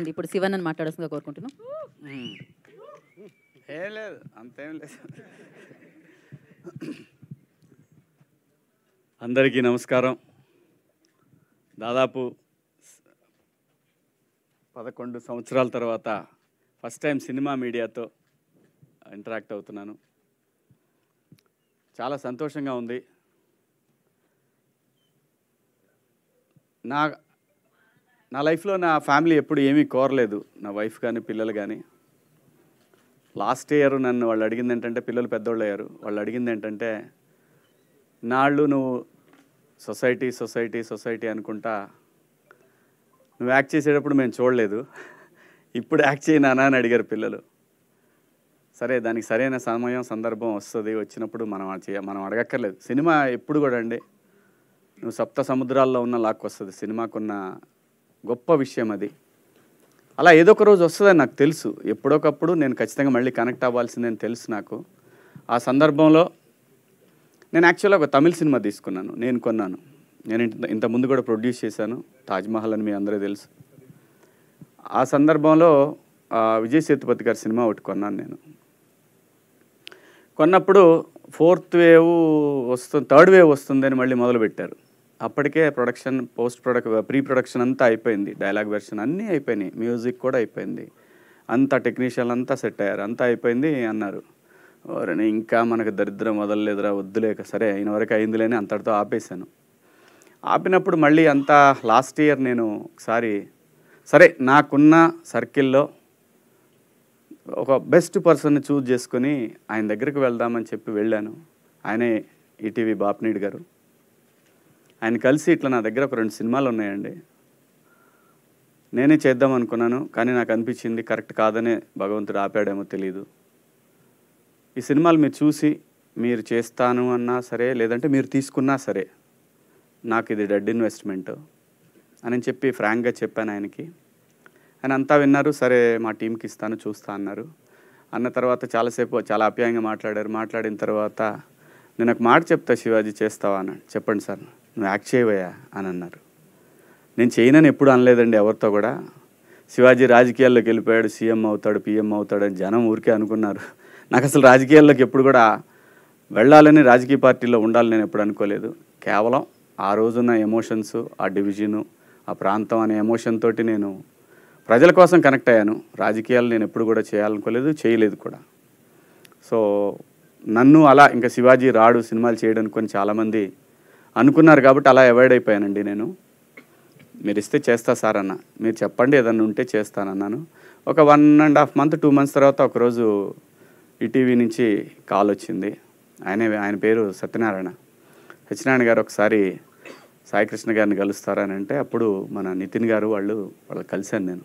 ఇప్పుడు శివన్నని మాట్లాడాల్సిందిగా కోరుకుంటున్నాం. ఏం లేదు, అంతేం లేదు. అందరికీ నమస్కారం. దాదాపు 11 సంవత్సరాల తర్వాత ఫస్ట్ టైం సినిమా మీడియాతో ఇంటరాక్ట్ అవుతున్నాను. చాలా సంతోషంగా ఉంది. నా లైఫ్లో నా ఫ్యామిలీ ఎప్పుడు ఏమీ కోరలేదు, నా వైఫ్ కానీ పిల్లలు కానీ. లాస్ట్ ఇయర్ నన్ను వాళ్ళు అడిగింది ఏంటంటే, పిల్లలు పెద్దోళ్ళు అయ్యారు, వాళ్ళు అడిగింది ఏంటంటే, నాళ్ళు నువ్వు సొసైటీ సొసైటీ సొసైటీ అనుకుంటా నువ్వు యాక్ట్ చేసేటప్పుడు మేము చూడలేదు, ఇప్పుడు యాక్ట్ చేయనా అని అడిగారు పిల్లలు. సరే, దానికి సరైన సమయం సందర్భం వస్తుంది, వచ్చినప్పుడు మనం అడగక్కర్లేదు. సినిమా ఎప్పుడు కూడా అండి, నువ్వు సప్త సముద్రాల్లో ఉన్న లాక్కొస్తుంది. సినిమాకున్న గొప్ప విషయం అది. అలా ఏదో ఒక రోజు వస్తుందని నాకు తెలుసు. ఎప్పుడొకప్పుడు నేను ఖచ్చితంగా మళ్ళీ కనెక్ట్ అవ్వాల్సిందని తెలుసు నాకు. ఆ సందర్భంలో నేను యాక్చువల్గా ఒక తమిళ సినిమా తీసుకున్నాను, నేను కొన్నాను. నేను ఇంతకుముందు కూడా ప్రొడ్యూస్ చేశాను, తాజ్మహల్ అని మీ అందరూ తెలుసు. ఆ సందర్భంలో విజయ్ సేతుపతి గారి సినిమా ఒకటి కొన్నాను నేను. కొన్నప్పుడు థర్డ్ వేవ్ వస్తుందని మళ్ళీ మొదలుపెట్టారు. అప్పటికే ప్రొడక్షన్, ప్రీ ప్రొడక్షన్ అంతా అయిపోయింది, డైలాగ్ వెర్షన్ అన్నీ అయిపోయినాయి, మ్యూజిక్ కూడా అయిపోయింది, అంతా టెక్నీషియన్లు అంతా సెట్ అయ్యారు, అంతా అయిపోయింది అన్నారు. ఇంకా మనకు దరిద్రం వదలలేదురా, వద్దులేక సరే అయిన వరకు అయిందిలేని అంతటితో ఆపేశాను. ఆపినప్పుడు మళ్ళీ అంతా లాస్ట్ ఇయర్ నేను ఒకసారి సరే నాకున్న సర్కిల్లో ఒక బెస్ట్ పర్సన్ని చూజ్ చేసుకుని ఆయన దగ్గరికి వెళ్దామని చెప్పి వెళ్ళాను. ఆయనే ఈటీవీ బాపినీడు గారు. ఆయన కలిసి ఇట్లా నా దగ్గర ఒక 2 సినిమాలు ఉన్నాయండి, నేనే చేద్దాం అనుకున్నాను, కానీ నాకు అనిపించింది కరెక్ట్ కాదనే భగవంతుడు ఆపాడేమో తెలియదు. ఈ సినిమాలు మీరు చూసి మీరు చేస్తాను అన్నా సరే, లేదంటే మీరు తీసుకున్నా సరే, నాకు ఇది డెడ్ ఇన్వెస్ట్మెంట్ అని చెప్పి ఫ్రాంక్గా చెప్పాను ఆయనకి. ఆయన అంతా విన్నారు. సరే మా టీంకి ఇస్తాను, చూస్తా అన్నారు. అన్న తర్వాత చాలాసేపు చాలా ఆప్యాయంగా మాట్లాడారు. మాట్లాడిన తర్వాత నేను ఒక మాట చెప్తా, శివాజీ చేస్తావా అన్నాడు. చెప్పండి సార్, నువ్వు యాక్ట్ చేయవయ్యా అని అన్నారు. నేను చేయనని ఎప్పుడు అనలేదండి ఎవరితో కూడా. శివాజీ రాజకీయాల్లోకి వెళ్ళిపోయాడు, సీఎం అవుతాడు, పిఎం అవుతాడు అని జనం ఊరికే అనుకున్నారు. నాకు అసలు రాజకీయాల్లోకి ఎప్పుడు కూడా వెళ్ళాలని, రాజకీయ పార్టీలో ఉండాలని నేను ఎప్పుడు అనుకోలేదు. కేవలం ఆ రోజున్న ఎమోషన్స్, ఆ డివిజను, ఆ ప్రాంతం అనే ఎమోషన్ తోటి నేను ప్రజల కోసం కనెక్ట్ అయ్యాను. రాజకీయాలు నేను ఎప్పుడు కూడా చేయాలనుకోలేదు, చేయలేదు కూడా. సో నన్ను అలా ఇంకా శివాజీ రాడు సినిమాలు చేయడానికి కొని చాలామంది అనుకున్నారు కాబట్టి అలా అవాయిడ్ అయిపోయానండి నేను. మీరు ఇస్తే చేస్తా సార్ అన్న, మీరు చెప్పండి ఏదన్నా ఉంటే చేస్తానన్నాను. ఒక 1.5 month 2 months తర్వాత ఒకరోజు ఈటీవీ నుంచి కాల్ వచ్చింది. ఆయన పేరు సత్యనారాయణ గారు. ఒకసారి సాయికృష్ణ గారిని కలుస్తారని అంటే, అప్పుడు మన నితిన్ గారు వాళ్ళు కలిశాను నేను.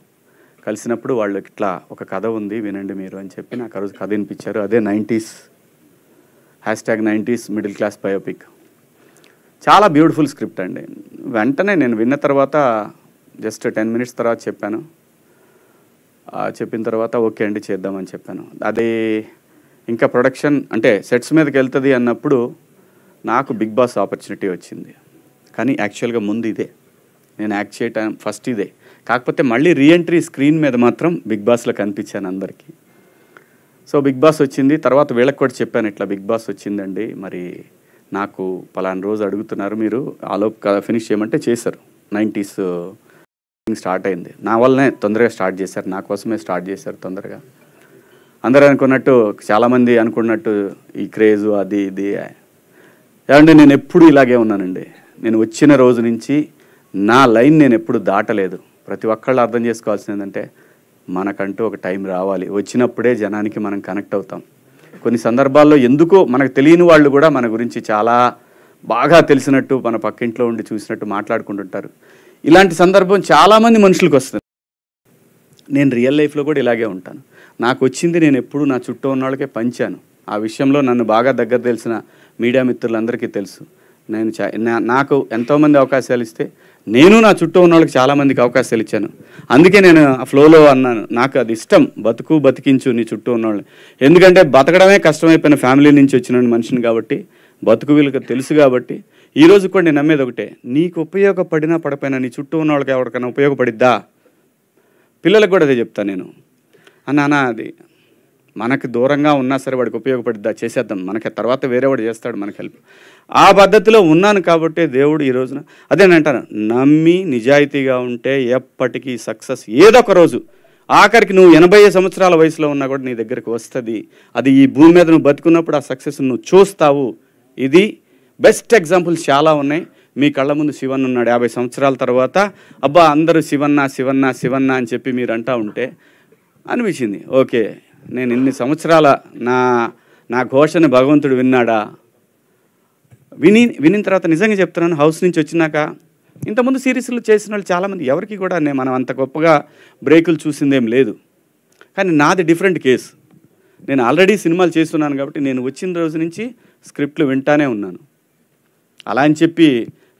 కలిసినప్పుడు వాళ్ళు ఇట్లా ఒక కథ ఉంది వినండి మీరు అని చెప్పి నాకు ఆ రోజు కథ వినిపించారు. అదే 90s #90s middle class biopic. చాలా బ్యూటిఫుల్ స్క్రిప్ట్ అండి. వెంటనే నేను విన్న తర్వాత జస్ట్ 10 minutes తర్వాత చెప్పాను. చెప్పిన తర్వాత ఓకే అండి చేద్దామని చెప్పాను. అది ఇంకా ప్రొడక్షన్ అంటే సెట్స్ మీదకి వెళ్తుంది అన్నప్పుడు నాకు బిగ్ బాస్ ఆపర్చునిటీ వచ్చింది. కానీ యాక్చువల్గా ముందు ఇదే నేను యాక్ట్ చేయటం ఫస్ట్ ఇదే. కాకపోతే మళ్ళీ రీఎంట్రీ స్క్రీన్ మీద మాత్రం బిగ్ బాస్లో కనిపించాను అందరికీ. సో బిగ్ బాస్ వచ్చింది తర్వాత వీళ్ళకి కూడా చెప్పాను, ఇట్లా బిగ్ బాస్ వచ్చిందండి, మరి నాకు పలానా రోజు అడుగుతున్నారు, మీరు ఆలోపు ఫినిష్ చేయమంటే చేశారు. 90s స్టార్ట్ అయింది, నా వల్లనే తొందరగా స్టార్ట్ చేశారు, నా కోసమే స్టార్ట్ చేశారు తొందరగా. అందరూ అనుకున్నట్టు, చాలామంది అనుకున్నట్టు ఈ క్రేజు అది ఇది ఏమంటే నేను ఎప్పుడు ఇలాగే ఉన్నానండి. నేను వచ్చిన రోజు నుంచి నా లైన్ నేను ఎప్పుడు దాటలేదు. ప్రతి ఒక్కళ్ళు అర్థం చేసుకోవాల్సింది ఏంటంటే, మనకంటూ ఒక టైం రావాలి, వచ్చినప్పుడే జనానికి మనం కనెక్ట్ అవుతాం. కొన్ని సందర్భాల్లో ఎందుకో మనకు తెలియని వాళ్ళు కూడా మన గురించి చాలా బాగా తెలిసినట్టు, మన పక్కింట్లో ఉండి చూసినట్టు మాట్లాడుకుంటుంటారు. ఇలాంటి సందర్భం చాలామంది మనుషులకు వస్తుంది. నేను రియల్ లైఫ్లో కూడా ఇలాగే ఉంటాను. నాకు వచ్చింది నేను ఎప్పుడు నా చుట్టూ ఉన్న వాళ్ళకే పంచాను. ఆ విషయంలో నన్ను బాగా దగ్గర తెలిసిన మీడియా మిత్రులందరికీ తెలుసు. నాకు ఎంతోమంది అవకాశాలు ఇస్తే నేను నా చుట్టూ ఉన్న వాళ్ళకి చాలామందికి అవకాశాలు ఇచ్చాను. అందుకే నేను ఆ ఫ్లోలో అన్నాను, నాకు అది ఇష్టం, బతికించు నీ చుట్టూ ఉన్నవాళ్ళు. ఎందుకంటే బతకడమే కష్టమైపోయిన ఫ్యామిలీ నుంచి వచ్చిన మనిషిని కాబట్టి, బతుకు వీళ్ళకి తెలుసు కాబట్టి. ఈరోజు కూడా నేను నమ్మేది ఒకటే, నీకు ఉపయోగపడినా పడపోయినా నీ చుట్టూ ఉన్న వాళ్ళకి ఎవరికైనా ఉపయోగపడిద్దా? పిల్లలకు కూడా అదే చెప్తాను నేను. నాన్న అది మనకు దూరంగా ఉన్నా సరే వాడికి ఉపయోగపడిద్దా, చేసేద్దాం, మనకి తర్వాత వేరేవాడు చేస్తాడు మనకి హెల్ప్. ఆ పద్ధతిలో ఉన్నాను కాబట్టి దేవుడు ఈ రోజున అదేనంటాను, నమ్మి నిజాయితీగా ఉంటే ఎప్పటికీ సక్సెస్ ఏదో ఒక రోజు, ఆఖరికి నువ్వు 80 సంవత్సరాల వయసులో ఉన్నా కూడా నీ దగ్గరికి వస్తుంది. అది ఈ భూమి మీద నువ్వు బతుకున్నప్పుడు ఆ సక్సెస్ నువ్వు చూస్తావు. ఇది బెస్ట్ ఎగ్జాంపుల్స్ చాలా ఉన్నాయి. మీ కళ్ళ ముందు శివన్న ఉన్నాడు 50 సంవత్సరాల తర్వాత. అబ్బా అందరూ శివన్న శివన్న శివన్న అని చెప్పి మీరు అంటూ ఉంటే అనిపించింది, ఓకే నేను ఇన్ని సంవత్సరాల నా ఘోషని భగవంతుడు విన్నాడా. వినిన తర్వాత నిజంగా చెప్తున్నాను, హౌస్ నుంచి వచ్చినాక ఇంతకుముందు సిరీస్లు చేసిన వాళ్ళు చాలామంది, ఎవరికి కూడా మనం అంత గొప్పగా బ్రేకులు చూసిందేం లేదు. కానీ నాది డిఫరెంట్ కేసు. నేను ఆల్రెడీ సినిమాలు చేస్తున్నాను కాబట్టి నేను వచ్చిన రోజు నుంచి స్క్రిప్ట్లు వింటానే ఉన్నాను. అలా అని చెప్పి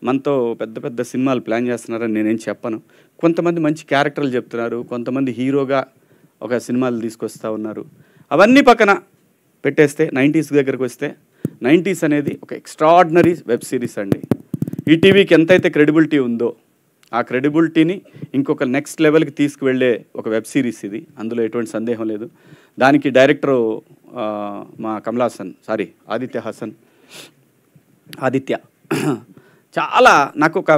మనతో పెద్ద పెద్ద సినిమాలు ప్లాన్ చేస్తున్నారని నేనేం చెప్పను. కొంతమంది మంచి క్యారెక్టర్లు చెప్తున్నారు, కొంతమంది హీరోగా ఒక సినిమాలు తీసుకొస్తూ ఉన్నారు. అవన్నీ పక్కన పెట్టేస్తే 90s దగ్గరికి వస్తే 90s అనేది ఒక ఎక్స్ట్రాడినరీ వెబ్ సిరీస్ అండి. ఈటీవీకి ఎంతైతే క్రెడిబిలిటీ ఉందో ఆ క్రెడిబిలిటీని ఇంకొక నెక్స్ట్ లెవెల్కి తీసుకువెళ్ళే ఒక వెబ్ సిరీస్ ఇది, అందులో ఎటువంటి సందేహం లేదు. దానికి డైరెక్టరు మా ఆదిత్య చాలా నాకు ఒక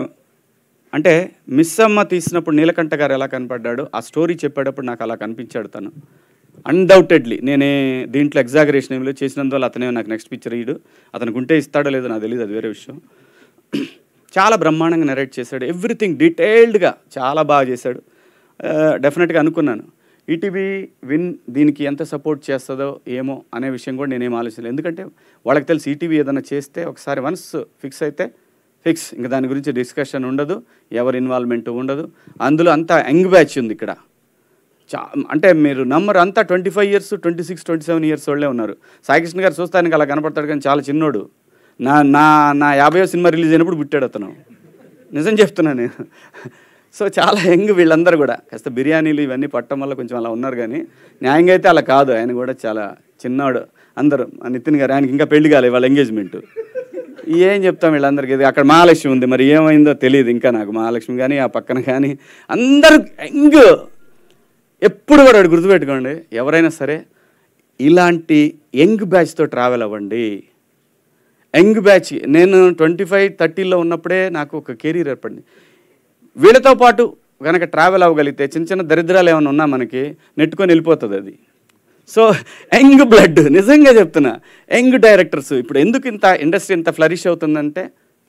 అంటే మిస్ అమ్మ తీసినప్పుడు నీలకంఠ గారు ఎలా కనపడ్డాడో ఆ స్టోరీ చెప్పేటప్పుడు నాకు అలా కనిపించాడు తను. అన్డౌటెడ్లీ నేనే దీంట్లో ఎగ్జాగరేషన్ ఏమిలో చేసినందువల్ల అతనే నాకు నెక్స్ట్ పిక్చర్ ఇయ్యడు, అతనికి ఉంటే ఇస్తాడో లేదో నాకు తెలియదు, అది వేరే విషయం. చాలా బ్రహ్మాండంగా నెరేట్ చేశాడు, ఎవ్రీథింగ్ డీటెయిల్డ్గా చాలా బాగా చేశాడు. డెఫినెట్గా అనుకున్నాను ఈటీవీ దీనికి ఎంత సపోర్ట్ చేస్తుందో ఏమో అనే విషయం కూడా నేనేం ఆలోచించలేదు. ఎందుకంటే వాళ్ళకి తెలిసి ఈటీవీ ఏదైనా చేస్తే ఒకసారి వన్స్ ఫిక్స్ అయితే ఫిక్స్, ఇంకా దాని గురించి డిస్కషన్ ఉండదు, ఎవరి ఇన్వాల్వ్మెంట్ ఉండదు. అందులో అంతా యంగ్ బ్యాచ్ ఉంది ఇక్కడ. అంటే మీరు నమ్మరు, అంతా 25 years 26, 27 years వాళ్ళే ఉన్నారు. సాయికృష్ణ గారు చూస్తానికి అలా కనపడతాడు కానీ చాలా చిన్నోడు. నా 50వ సినిమా రిలీజ్ అయినప్పుడు పుట్టాడు అతను, నిజం చెప్తున్నాను నేను. సో చాలా యంగ్ వీళ్ళందరూ కూడా. కాస్త బిర్యానీలు ఇవన్నీ పట్టడం వల్ల కొంచెం అలా ఉన్నారు, కానీ న్యాయంగా అయితే అలా కాదు. ఆయన కూడా చాలా చిన్నవాడు. అందరూ నితిన్ గారు, ఆయనకి ఇంకా పెళ్లి కాలేదు, వాళ్ళ ఎంగేజ్మెంట్. ఏం చెప్తాం వీళ్ళందరికీ. ఇది అక్కడ మహాలక్ష్మి ఉంది, మరి ఏమైందో తెలియదు ఇంకా నాకు. మహాలక్ష్మి కానీ ఆ పక్కన కానీ అందరూ యంగ్. ఎప్పుడు కూడా గుర్తుపెట్టుకోండి, ఎవరైనా సరే ఇలాంటి యంగ్ బ్యాచ్తో ట్రావెల్ అవ్వండి. యంగ్ బ్యాచ్, నేను 25, 30లో ఉన్నప్పుడే నాకు ఒక కెరీర్ ఏర్పడింది. వీళ్ళతో పాటు కనుక ట్రావెల్ అవ్వగలిగితే చిన్న చిన్న దరిద్రాలు ఏమైనా ఉన్నా మనకి నెట్టుకొని వెళ్ళిపోతుంది అది. సో యంగ్ బ్లడ్, నిజంగా చెప్తున్నా, యంగ్ డైరెక్టర్స్ ఇప్పుడు ఎందుకు ఇంత ఇండస్ట్రీ ఇంత ఫ్లరిష్ అవుతుందంటే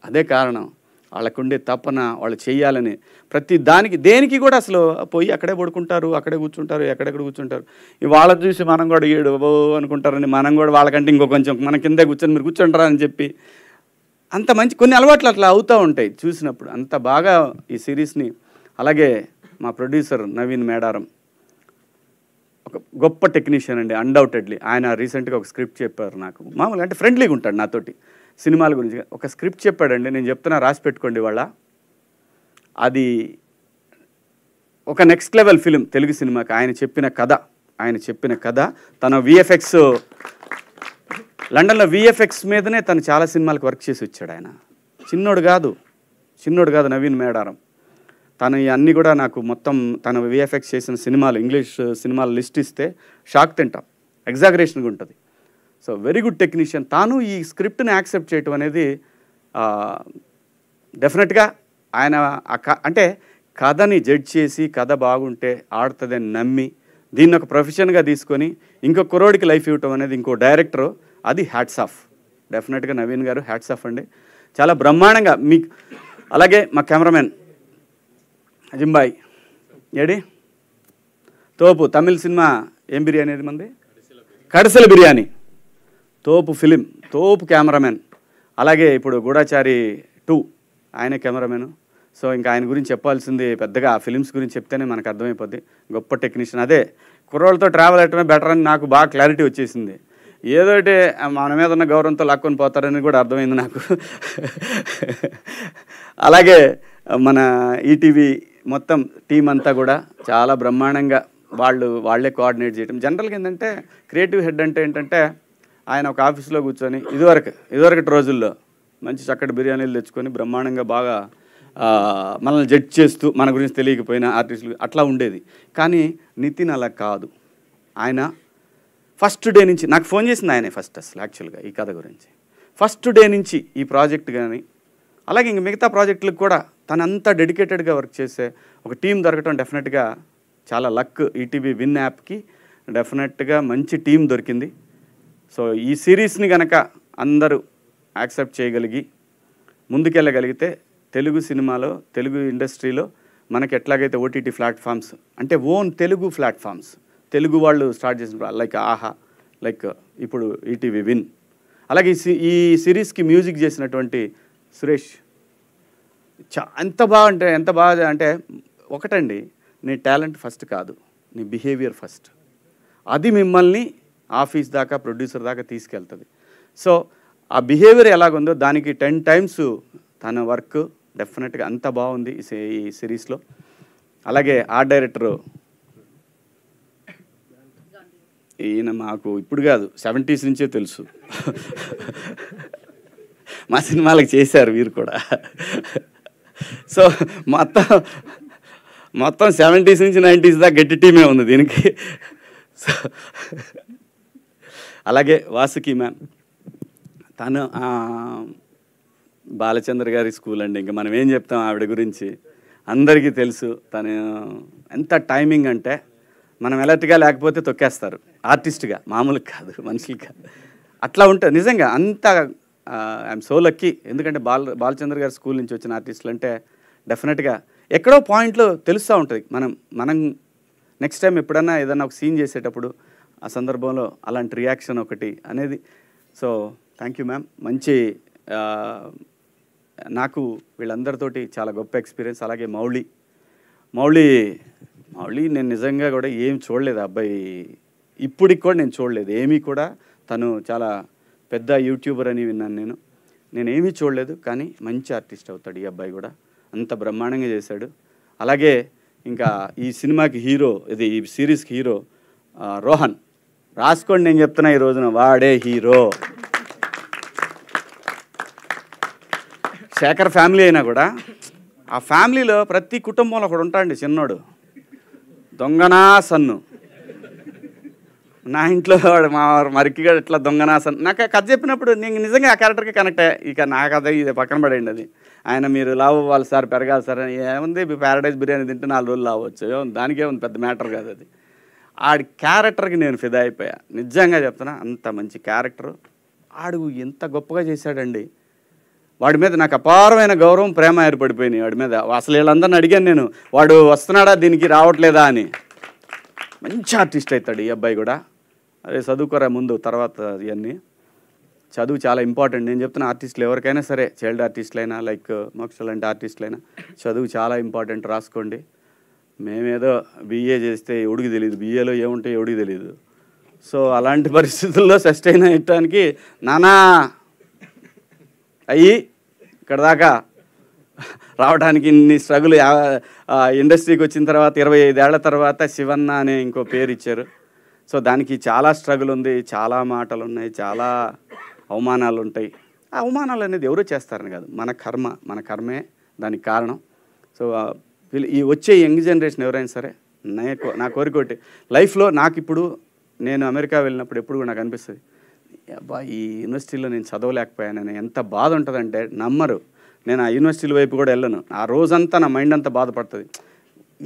అదే కారణం. వాళ్ళకుండే తపన, వాళ్ళు చేయాలని ప్రతి దానికి దేనికి కూడా అసలు పోయి అక్కడే పడుకుంటారు, అక్కడే కూర్చుంటారు, ఎక్కడెక్కడ కూర్చుంటారు. వాళ్ళని చూసి మనం కూడా ఏడు అనుకుంటారని మనం కూడా వాళ్ళకంటే ఇంకో కొంచెం మన కిందే కూర్చొని మీరు కూర్చుంటారా అని చెప్పి అంత మంచి కొన్ని అలవాట్లు అట్లా అవుతూ ఉంటాయి చూసినప్పుడు. అంత బాగా ఈ సిరీస్ని. అలాగే మా ప్రొడ్యూసర్ నవీన్ మేడారం ఒక గొప్ప టెక్నీషియన్ అండి, అన్డౌటెడ్లీ. ఆయన రీసెంట్గా ఒక స్క్రిప్ట్ చెప్పారు నాకు. మామూలుగా అంటే ఫ్రెండ్లీగా ఉంటాడు నాతోటి, సినిమాల గురించి ఒక స్క్రిప్ట్ చెప్పాడండి. నేను చెప్తున్నా, రాసి పెట్టుకోండి వాళ్ళ. అది ఒక నెక్స్ట్ లెవెల్ ఫిలిం తెలుగు సినిమాకి. ఆయన చెప్పిన కథ తన విఎఫ్ఎక్స్, లండన్లో విఎఫ్ఎక్స్ మీదనే తను చాలా సినిమాలకు వర్క్ చేసి వచ్చాడు. ఆయన చిన్నోడు కాదు నవీన్ మేడారం. తను అన్నీ కూడా నాకు మొత్తం తన విఎఫ్ఎక్స్ చేసిన సినిమాలు, ఇంగ్లీష్ సినిమాల లిస్ట్ ఇస్తే షాక్ తింటాం, ఎగ్జాగరేషన్గా ఉంటుంది. So very good technician. తాను ఈ స్క్రిప్ట్ని యాక్సెప్ట్ చేయటం అనేది డెఫినెట్గా ఆయన అంటే కథని జడ్జ్ చేసి కథ బాగుంటే ఆడుతుందని నమ్మి దీన్ని ఒక ప్రొఫెషన్గా తీసుకొని ఇంకో కుర్రోడికి లైఫ్ ఇవ్వటం అనేది ఇంకో డైరెక్టరు, అది హ్యాట్స్ ఆఫ్. డెఫినెట్గా నవీన్ గారు హ్యాట్స్ ఆఫ్ అండి, చాలా బ్రహ్మాండంగా మీకు. అలాగే మా కెమెరామెన్ అజింబాయ్ ఏడి తోపు, తమిళ సినిమా ఏం బిర్యానీ అది మంది, కడిసెల బిర్యానీ, తోపు ఫిలిం, తోపు కెమెరామెన్. అలాగే ఇప్పుడు గూఢాచారి 2 ఆయనే కెమెరామెను. సో ఇంకా ఆయన గురించి చెప్పాల్సింది పెద్దగా, ఆ ఫిలిమ్స్ గురించి చెప్తేనే మనకు అర్థమైపోద్ది. గొప్ప టెక్నీషియన్. అదే కుర్రోళ్ళతో ట్రావెల్ అయ్యటమే బెటర్ అని నాకు బాగా క్లారిటీ వచ్చేసింది. ఏదోటి మన మీద ఉన్న గౌరవంతో లాక్కొని పోతారని కూడా అర్థమైంది నాకు. అలాగే మన ఈటీవీ మొత్తం టీం అంతా కూడా చాలా బ్రహ్మాండంగా వాళ్ళే కోఆర్డినేట్ చేయడం. జనరల్గా ఏంటంటే క్రియేటివ్ హెడ్ అంటే ఏంటంటే ఆయన ఒక ఆఫీస్లో కూర్చొని ఇదివరకటి రోజుల్లో మంచి చక్కటి బిర్యానీలు తెచ్చుకొని బ్రహ్మాండంగా బాగా మనల్ని జడ్జ్ చేస్తూ మన గురించి తెలియకపోయినా ఆర్టిస్టులు అట్లా ఉండేది. కానీ నితిన్ అలా కాదు. ఆయన ఫస్ట్ డే నుంచి నాకు ఫోన్ చేసింది ఆయనే ఫస్ట్ అసలు యాక్చువల్గా ఈ కథ గురించి. ఫస్ట్ డే నుంచి ఈ ప్రాజెక్ట్ కానీ అలాగే ఇంక మిగతా ప్రాజెక్టులకు కూడా తనంతా డెడికేటెడ్గా వర్క్ చేసే ఒక టీం దొరకటం డెఫినెట్గా చాలా లక్. ఈటీవీ విన్ యాప్కి డెఫినెట్గా మంచి టీం దొరికింది. సో ఈ సిరీస్ని కనుక అందరూ యాక్సెప్ట్ చేయగలిగి ముందుకెళ్ళగలిగితే తెలుగు సినిమాలో తెలుగు ఇండస్ట్రీలో మనకి ఎట్లాగైతే ఓటీటీ ప్లాట్ఫామ్స్ అంటే ఓన్ తెలుగు ప్లాట్ఫామ్స్ తెలుగు వాళ్ళు స్టార్ట్ చేసిన లైక్ ఆహా, లైక్ ఇప్పుడు ఈటీవీ విన్, అలాగే ఈ సిరీస్కి మ్యూజిక్ చేసినటువంటి సురేష్ ఎంత బాగా అంటే ఒకటండి, నీ టాలెంట్ ఫస్ట్ కాదు, నీ బిహేవియర్ ఫస్ట్. అది మిమ్మల్ని ఆఫీస్ దాకా ప్రొడ్యూసర్ దాకా తీసుకెళ్తుంది. సో ఆ బిహేవియర్ ఎలాగుందో దానికి 10 times తన వర్క్ డెఫినెట్గా అంత బాగుంది ఈ సిరీస్లో. అలాగే ఆర్ట్ డైరెక్టరు ఈయన మాకు ఇప్పుడు కాదు 70s నుంచే తెలుసు. మా సినిమాలకు చేశారు వీరు కూడా. సో మొత్తం 70s నుంచి 90s దాకా గట్టి టీమే ఉంది దీనికి. సో అలాగే వాసుకి మ్యామ్, తను బాలచంద్ర గారి స్కూల్ అండి, ఇంకా మనం ఏం చెప్తాం ఆవిడ గురించి అందరికీ తెలుసు. తను ఎంత టైమింగ్ అంటే మనం ఎలర్ట్గా లేకపోతే తొక్కేస్తారు ఆర్టిస్ట్గా, మామూలుగా కాదు మనుషులుగా. అట్లా ఉంటుంది నిజంగా. అంత ఐఎమ్ సో లక్కీ. ఎందుకంటే బాలచంద్ర గారి స్కూల్ నుంచి వచ్చిన ఆర్టిస్టులు అంటే డెఫినెట్గా ఎక్కడో పాయింట్లో తెలుస్తూ ఉంటుంది. మనం నెక్స్ట్ టైం ఎప్పుడన్నా ఏదన్నా ఒక సీన్ చేసేటప్పుడు ఆ సందర్భంలో అలాంటి రియాక్షన్ ఒకటి అనేది. So thank you ma'am. మంచి నాకు వీళ్ళందరితోటి చాలా గొప్ప ఎక్స్పీరియన్స్. అలాగే మౌళి నేను నిజంగా కూడా ఏం చూడలేదు అబ్బాయి, ఇప్పటికి కూడా నేను చూడలేదు ఏమీ కూడా. తను చాలా పెద్ద యూట్యూబర్ అని విన్నాను నేను ఏమీ చూడలేదు. కానీ మంచి ఆర్టిస్ట్ అవుతాడు ఈ అబ్బాయి కూడా, అంత బ్రహ్మాండంగా చేశాడు. అలాగే ఇంకా ఈ సినిమాకి హీరో, ఈ సిరీస్కి హీరో రోహన్. రాసుకోండి, నేను చెప్తున్నా ఈ రోజున వాడే హీరో. శేఖర్ ఫ్యామిలీ అయినా కూడా ఆ ఫ్యామిలీలో ప్రతి కుటుంబంలో ఒకడు ఉంటాడండి చిన్నోడు, దొంగనా సన్ను. నా ఇంట్లో వాడు మా మరికిగా ఇట్లా దొంగనా సన్ను. నాకు ఆ కథ చెప్పినప్పుడు నేను నిజంగా ఆ క్యారెక్టర్కి కనెక్ట్ అయ్యా. ఇక నా కథ ఇది పక్కన పడేయండి. అది ఆయన మీరు లావు అవ్వాలి సార్, పెరగాలి సార్ అని ఏముంది, ప్యారడైజ్ బిర్యానీ తింటే 4 రోజులు లావచ్చు, దానికే ఉంది, పెద్ద మ్యాటర్ కాదు అది. ఆడి క్యారెక్టర్కి నేను ఫిదా అయిపోయా, నిజంగా చెప్తున్నా. అంత మంచి క్యారెక్టరు ఆడు ఎంత గొప్పగా చేశాడండి. వాడి మీద నాకు అపారమైన గౌరవం, ప్రేమ ఏర్పడిపోయినాయి వాడి మీద. అసలు వీళ్ళందరిని అడిగాను నేను, వాడు వస్తున్నాడా దీనికి రావట్లేదా అని. మంచి ఆర్టిస్ట్ అవుతాడు ఈ అబ్బాయి కూడా. అదే చదువుకోరా ముందు, తర్వాత ఇవన్నీ చదువు చాలా ఇంపార్టెంట్. నేను చెప్తున్నా ఆర్టిస్టులు ఎవరికైనా సరే, చైల్డ్ ఆర్టిస్టులైనా లైక్ మోక్ష లాంటి ఆర్టిస్టులైనా చదువు చాలా ఇంపార్టెంట్, రాసుకోండి. మేమేదో BA చేస్తే ఎవడికి తెలియదు, BAలో ఏముంటాయి ఎవడికి తెలియదు. సో అలాంటి పరిస్థితుల్లో సస్టైన్ అయ్యటానికి నానా అయ్యి ఇక్కడ దాకా రావడానికి ఇన్ని స్ట్రగుల్. ఇండస్ట్రీకి వచ్చిన తర్వాత 25 ఏళ్ల తర్వాత శివన్న అనే ఇంకో పేరు ఇచ్చారు. సో దానికి చాలా స్ట్రగుల్ ఉంది, చాలా మాటలు ఉన్నాయి, చాలా అవమానాలు ఉంటాయి. ఆ అవమానాలు అనేది ఎవరో చేస్తారని కాదు, మన కర్మే దానికి కారణం. సో ఈ వచ్చే యంగ్ జనరేషన్ ఎవరైనా సరే, నా కోరికోటి లైఫ్లో నాకు ఇప్పుడు నేను అమెరికా వెళ్ళినప్పుడు ఎప్పుడు కూడా నాకు అనిపిస్తుంది, అబ్బా ఈ యూనివర్సిటీలో నేను చదవలేకపోయానని ఎంత బాధ ఉంటుందంటే నమ్మరు. నేను ఆ యూనివర్సిటీల వైపు కూడా వెళ్ళను. ఆ రోజంతా నా మైండ్ అంతా బాధపడుతుంది.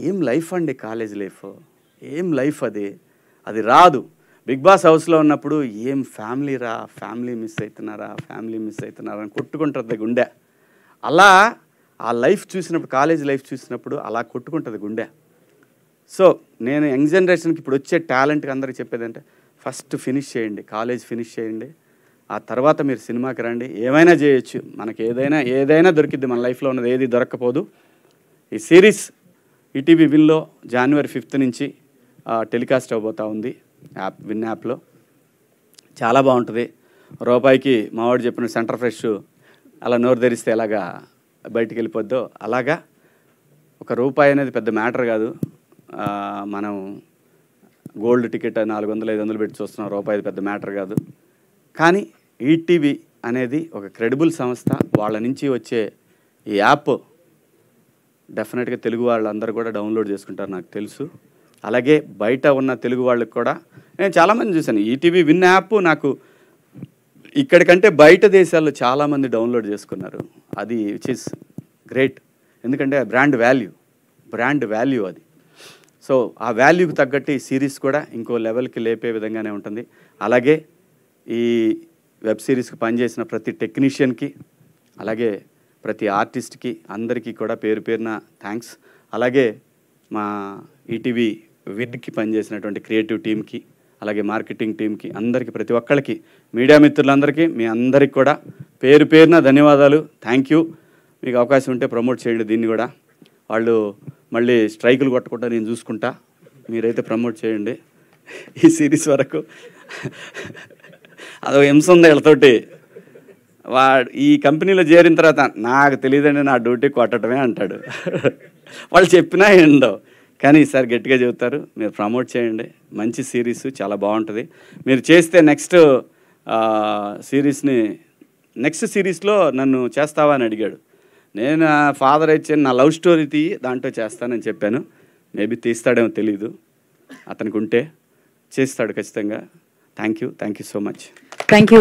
ఏం లైఫ్ అండి కాలేజ్ లైఫ్, ఏం లైఫ్ అది రాదు. బిగ్ బాస్ హౌస్లో ఉన్నప్పుడు ఏం ఫ్యామిలీ రా, ఫ్యామిలీ మిస్ అవుతున్నారా అని కొట్టుకుంటుంది గుండె. అలా ఆ లైఫ్ చూసినప్పుడు, కాలేజ్ లైఫ్ చూసినప్పుడు అలా కొట్టుకుంటుంది గుండె. సో నేను యంగ్ జనరేషన్కి ఇప్పుడు వచ్చే టాలెంట్కి అందరికీ చెప్పేదంటే, ఫస్ట్ ఫినిష్ చేయండి, కాలేజ్ ఫినిష్ చేయండి, ఆ తర్వాత మీరు సినిమాకి రండి. ఏమైనా చేయొచ్చు, మనకి ఏదైనా దొరికిద్ది, మన లైఫ్లో ఉన్నది ఏది దొరక్కపోదు. ఈ సిరీస్ ఈటీవీ విన్లో January 5th నుంచి టెలికాస్ట్ అవబోతూ ఉంది విన్ యాప్లో. చాలా బాగుంటుంది. రూపాయికి మావాడు చెప్పిన సెంటర్ ఫ్రెష్ అలా నోరు తెరిస్తే ఎలాగా బయటికి వెళ్ళిపోద్దో అలాగా ₹1 అనేది పెద్ద మ్యాటర్ కాదు. మనం గోల్డ్ టికెట్ 400-500 పెట్టి చూస్తున్నాం, ₹1 పెద్ద మ్యాటర్ కాదు. కానీ ఈటీవీ అనేది ఒక క్రెడిబుల్ సంస్థ, వాళ్ళ నుంచి వచ్చే ఈ యాప్ డెఫినెట్గా తెలుగు వాళ్ళందరూ కూడా డౌన్లోడ్ చేసుకుంటారు నాకు తెలుసు. అలాగే బయట ఉన్న తెలుగు వాళ్ళకి కూడా నేను చాలామంది చూశాను. ఈటీవీ విన్ యాప్ నాకు ఇక్కడికంటే బయట దేశాల్లో చాలామంది డౌన్లోడ్ చేసుకున్నారు. అది విచ్ ఇస్ గ్రేట్. ఎందుకంటే బ్రాండ్ వాల్యూ అది. సో ఆ వాల్యూకి తగ్గట్టు ఈ సిరీస్ కూడా ఇంకో లెవెల్కి లేపే విధంగానే ఉంటుంది. అలాగే ఈ వెబ్ సిరీస్కి పనిచేసిన ప్రతి టెక్నీషియన్కి, అలాగే ప్రతి ఆర్టిస్ట్కి, అందరికీ కూడా పేరు పేరున థ్యాంక్స్. అలాగే మా ఈటీవీ విన్కి పనిచేసినటువంటి క్రియేటివ్ టీమ్కి, అలాగే మార్కెటింగ్ టీమ్కి, అందరికీ, ప్రతి ఒక్కళ్ళకి, మీడియా మిత్రులందరికీ, మీ అందరికి కూడా పేరు పేరున ధన్యవాదాలు. Thank you. మీకు అవకాశం ఉంటే ప్రమోట్ చేయండి దీన్ని కూడా. వాళ్ళు మళ్ళీ స్ట్రైకులు కొట్టకుండా నేను చూసుకుంటా, మీరైతే ప్రమోట్ చేయండి. ఈ సిరీస్ వరకు అదో హింస ఉంది వీళ్ళతోటి. ఈ కంపెనీలో చేరిన తర్వాత నాకు తెలియదండి, నా డ్యూటీ కొట్టడమే అంటాడు. వాళ్ళు చెప్పినా ఏండో, కానీ ఈసారి గట్టిగా చెబుతారు. మీరు ప్రమోట్ చేయండి. మంచి సిరీస్, చాలా బాగుంటుంది. మీరు చేస్తే నెక్స్ట్ సిరీస్లో నన్ను చేస్తావా అని అడిగాడు. నేను ఫాదర్ అయితే నా లవ్ స్టోరీ దాంట్లో చేస్తానని చెప్పాను. మేబీ తీస్తాడేమో తెలీదు. అతనికి ఉంటే చేస్తాడు ఖచ్చితంగా. Thank you so much. Thank you.